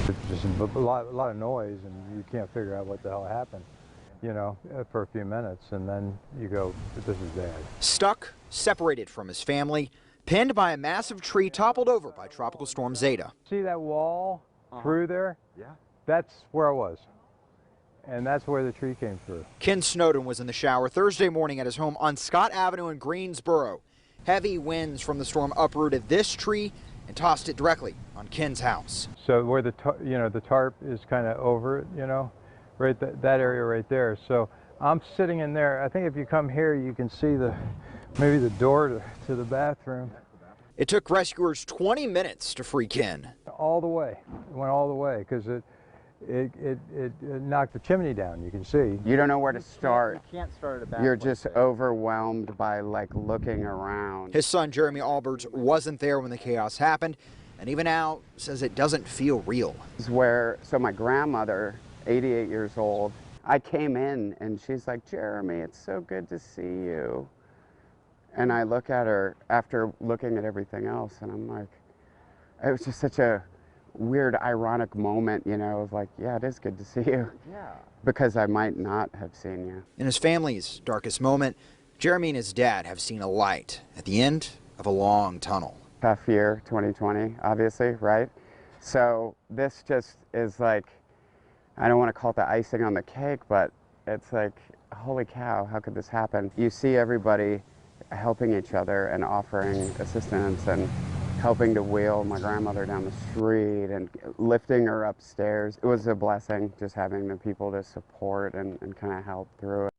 It's just a lot of noise, and you can't figure out what the hell happened, you know, for a few minutes, and then you go, this is bad. Stuck, separated from his family, pinned by a massive tree toppled over by Tropical Storm Zeta. See that wall through there? Yeah. That's where I was. And that's where the tree came through. Ken Snowden was in the shower Thursday morning at his home on Scott Avenue in Greensboro. Heavy winds from the storm uprooted this tree and tossed it directly on Ken's house. So where the tarp is kind of over it, right that area right there. So I'm sitting in there. I think if you come here, you can see maybe the door to the bathroom. It took rescuers 20 minutes to free Ken. All the way. It went all the way because it knocked the chimney down, you can see. You don't know where to start. You can't start at a back. You're just overwhelmed by looking around. His son Jeremy Alberts wasn't there when the chaos happened, and even now says it doesn't feel real. So my grandmother, 88 years old, I came in and she's like, Jeremy, it's so good to see you. And I look at her after looking at everything else, and I'm like, it was just such a weird, ironic moment, of like, yeah, it is good to see you. Yeah. Because I might not have seen you. In his family's darkest moment, Jeremy and his dad have seen a light at the end of a long tunnel. Tough year, 2020, obviously, right? So this just is like, I don't want to call it the icing on the cake, but it's like, holy cow, how could this happen? You see everybody helping each other and offering assistance and helping to wheel my grandmother down the street and lifting her upstairs. It was a blessing just having the people to support and kind of help through it.